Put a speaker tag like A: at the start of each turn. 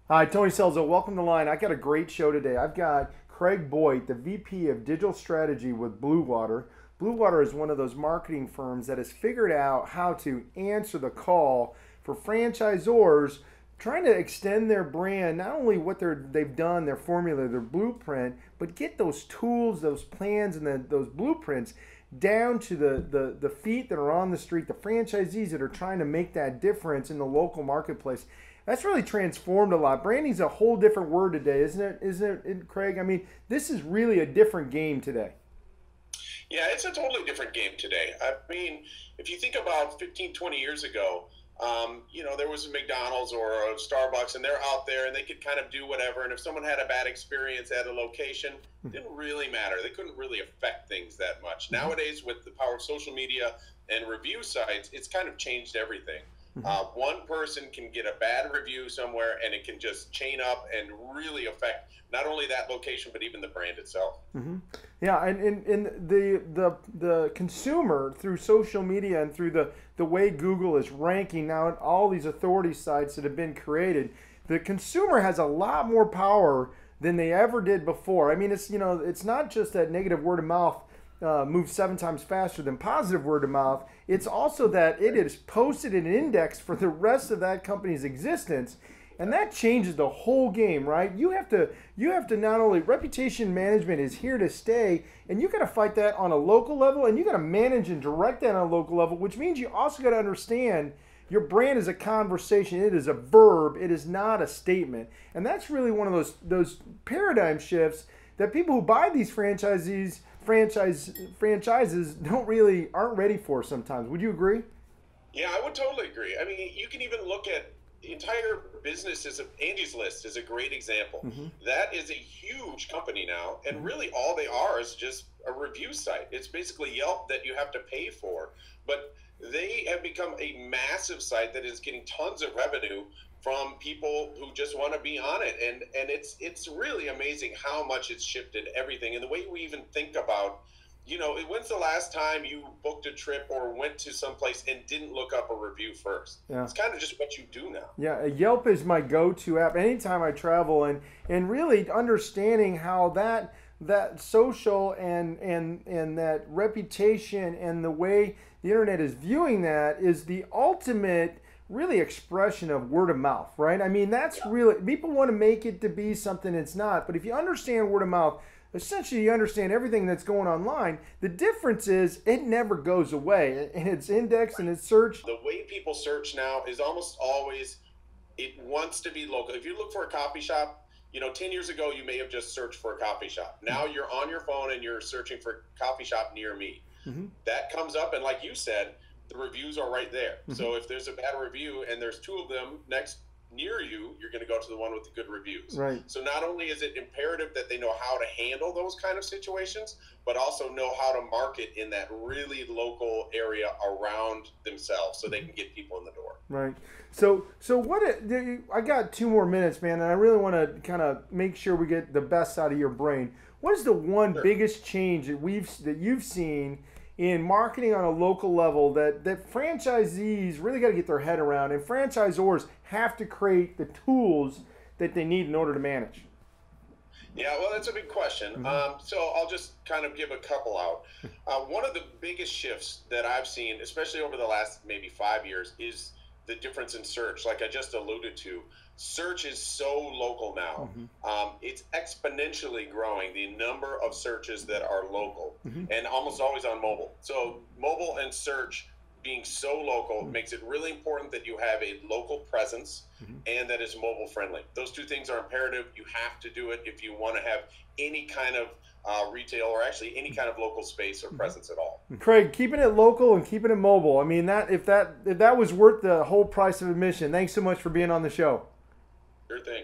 A: Hi, Tony Selzo. Welcome to the line. I got a great show today. I've got Craig Boyte, the VP of Digital Strategy with Blue Water. Blue Water is one of those marketing firms that has figured out how to answer the call for franchisors trying to extend their brand, not only what they've done, their formula, their blueprint, but get those tools, those plans, and those blueprints down to the feet that are on the street, the franchisees that are trying to make that difference in the local marketplace. That's really transformed a lot. Branding's a whole different word today, isn't it? Isn't it, Craig? I mean, this is really a different game today.
B: Yeah, it's a totally different game today. I mean, if you think about 15, 20 years ago, there was a McDonald's or a Starbucks, and they're out there and they could kind of do whatever. And if someone had a bad experience at a location, it didn't really matter. They couldn't really affect things that much. Nowadays, with the power of social media and review sites, it's kind of changed everything. One person can get a bad review somewhere and it can just chain up and really affect not only that location, but even the brand itself.
A: Yeah, and the consumer, through social media and through the way Google is ranking now and all these authority sites that have been created, the consumer has a lot more power than they ever did before. I mean, it's not just that negative word of mouth moves 7 times faster than positive word of mouth. It's also that it is posted an index for the rest of that company's existence, and that changes the whole game, right? You have to not only, reputation management is here to stay, and you got to fight that on a local level, and you got to manage and direct that on a local level, which means you also got to understand your brand is a conversation. It is a verb. It is not a statement, and that's really one of those paradigm shifts that people who buy these franchises aren't ready for sometimes. Would you agree?
B: Yeah, I would totally agree. I mean, you can even look at entire businesses. Angie's List is a great example. That is a huge company now, and really all they are is just a review site. It's basically Yelp that you have to pay for, but they have become a massive site that is getting tons of revenue from people who just want to be on it. And it's really amazing how much it's shifted everything. And the way we even think about, when's the last time you booked a trip or went to someplace and didn't look up a review first? Yeah. It's kind of just what you do now.
A: Yeah, Yelp is my go-to app anytime I travel, and really understanding how that social and that reputation and the way the internet is viewing that is the ultimate really expression of word of mouth, right? I mean, that's really, people want to make it to be something it's not, but if you understand word of mouth, essentially you understand everything that's going online. The difference is it never goes away, and it's indexed and it's searched.
B: The way people search now is almost always, it wants to be local. If you look for a coffee shop, 10 years ago, you may have just searched for a coffee shop. Now you're on your phone and you're searching for coffee shop near me. That comes up, and like you said, the reviews are right there. So if there's a bad review and there's 2 of them near you, you're going to go to the one with the good reviews.
A: Right.
B: So not only is it imperative that they know how to handle those kind of situations, but also know how to market in that really local area around themselves so they can get people in the door.
A: Right. So I got 2 more minutes, man, and I really want to kind of make sure we get the best out of your brain. What is the one biggest change that you've seen in marketing on a local level that franchisees really got to get their head around, and franchisors have to create the tools that they need in order to manage?
B: Yeah, well, that's a big question. So I'll just kind of give a couple out. One of the biggest shifts that I've seen, especially over the last maybe 5 years, is the difference in search. Like I just alluded to, search is so local now. It's exponentially growing, the number of searches that are local, and almost always on mobile. So mobile and search being so local makes it really important that you have a local presence and that is mobile friendly. Those 2 things are imperative. You have to do it if you want to have any kind of retail, or actually any kind of local space or presence at all.
A: Craig, keeping it local and keeping it mobile. I mean, if that was worth the whole price of admission. Thanks so much for being on the show.
B: Sure thing.